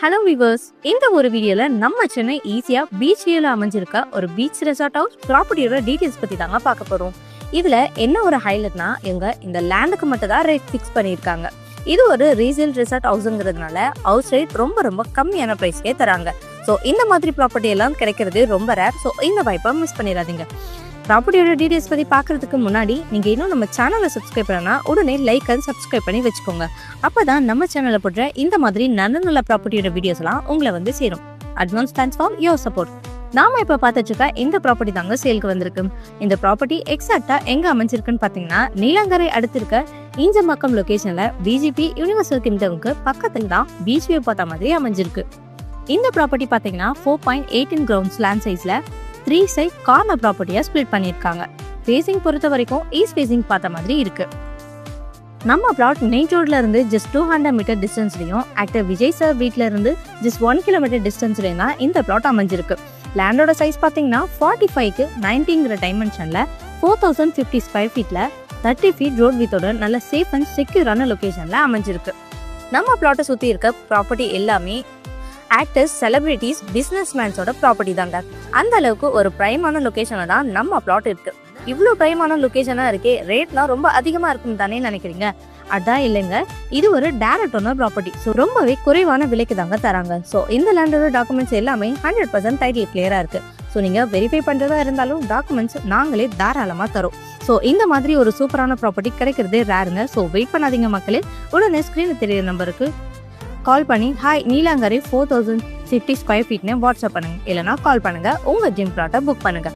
Hello viewers, இந்த ஒரு வீடியோல நம்ம சென்னை ஈஸியா பீச் வியூல அமைஞ்சிருக்க ஒரு பீச் ரெசார்ட் ஹவுஸ் ப்ராப்பர்ட்டியோட டீடைல்ஸ் பத்தி தாங்க பார்க்க போறோம். இதுல என்ன ஒரு ஹைலைட்னா, இவங்க இந்த லேண்டுக்கு மட்டும் தான் ரேட் ஃபிக்ஸ் பண்ணியிருக்காங்க. இது ஒரு ரீசேல் ரெசார்ட் ஹவுஸ்ங்கிறதுனால ஹவுஸ் ரேட் ரொம்ப கம்மியான பிரைஸ்க்கே தராங்க. ஸோ இந்த மாதிரி ப்ராப்பர்ட்டி எல்லாம் கிடைக்கிறது ரொம்ப ரேர். ஸோ இந்த வாய்ப்பை மிஸ் பண்ணிடாதீங்க. ப்ராப்பர்ட்டியோட டீடைல்ஸ் பற்றி பார்க்கறதுக்கு முன்னாடி நீங்கள் இன்னும் நம்ம சேனலை சப்ஸ்கிரைப் பண்ணனா உடனே லைக் அண்ட் சப்ஸ்கிரைப் பண்ணி வச்சுக்கோங்க. அப்போ தான் நம்ம சேனலில் போடுற இந்த மாதிரி நல்ல ப்ராப்பர்ட்டியோட வீடியோஸ்லாம் உங்களை வந்து சேரும். Advance thanks for your support. நாம இப்போ பார்த்துட்டு இருக்க இந்த ப்ராப்பர்ட்டி தாங்க சேலுக்கு வந்திருக்கு. இந்த ப்ராப்பர்ட்டி எக்ஸாக்டா எங்க அமைஞ்சிருக்குன்னு பார்த்தீங்கன்னா, நீலாங்கரை அடுத்து இருக்க ஈஞ்சம்பாக்கம் லொகேஷன்ல பிஜிபி யூனிவர்சல் கிங்டமுக்கு பக்கத்தில் தான் பீச் வியூ பார்த்த மாதிரி அமைஞ்சிருக்கு. இந்த ப்ராப்பர்ட்டி பார்த்தீங்கன்னா 4.18 கிரவுண்ட்ஸ் லேண்ட் சைஸ்ல 3 சைட் கார்னர் ப்ராப்பர்ட்டியா ஸ்பிளிட் பண்ணியிருக்காங்க. ஃபேசிங் பொறுத்த வரைக்கும் ஈஸ்ட் ஃபேசிங் பார்த்த மாதிரி இருக்கு. நம்ம பிளாட் மெயின் ரோட்ல இருந்து ஜஸ்ட் 200 மீட்டர் டிஸ்டன்ஸ்லயும், ஆக்டர் விஜய் சார் வீட்ல இருந்து ஜஸ்ட் 1 கிலோமீட்டர் டிஸ்டன்ஸ்லயும் தான் இந்த பிளாட் அமைஞ்சிருக்கு. லேண்டோட சைஸ் பார்த்தீங்கன்னா 45க்கு 90ங்கிற டைமென்ஷன்ல 4050 ஸ்கொயர் ஃபீட்ல 30 ஃபீட் ரோட் வித்தோட நல்ல சேஃப் அண்ட் செக்யூரான லொகேஷன்ல அமைஞ்சிருக்கு. நம்ம பிளாட்டை சுத்தி இருக்க ப்ராப்பர்ட்டி எல்லாமே ஆக்டர்ஸ், செலிபிரிட்டிஸ், பிசினஸ் மேன்ஸோட ப்ராப்பர்ட்டி தாங்க. அந்த அளவுக்கு ஒரு பிரைமான லொகேஷன்ல தான் நம்ம பிளாட் இருக்கு. இவ்வளோ பிரைமான லொகேஷனா இருக்கே, ரேட்லாம் ரொம்ப அதிகமா இருக்கும் தானே நினைக்கிறீங்க? அதான் இல்லைங்க, இது ஒரு டைரக்ட் ஓனர் ப்ராப்பர்ட்டி. ஸோ ரொம்பவே குறைவான விலைக்கு தாங்க தராங்க. ஸோ இந்த லேண்டோட டாக்குமெண்ட்ஸ் எல்லாமே 100% டைட்டில் கிளியரா இருக்கு. ஸோ நீங்க வெரிஃபை பண்றதா இருந்தாலும் டாக்குமெண்ட்ஸ் நாங்களே தாராளமா தரோம். ஸோ இந்த மாதிரி ஒரு சூப்பரான ப்ராப்பர்ட்டி கிடைக்கிறதே ரேருங்க. ஸோ வெயிட் பண்ணாதீங்க மக்களே, உடனே ஸ்க்ரீனில் தெரியுற நம்பருக்கு கால் பண்ணி ஹாய் நீலாங்கரை 4050 ஸ்கொயர் ஃபீட்னு வாட்ஸ்அப் பண்ணுங்க. இல்லைனா கால் பண்ணுங்க, உங்க ஜிம் பிளாட்டை புக் பண்ணுங்க.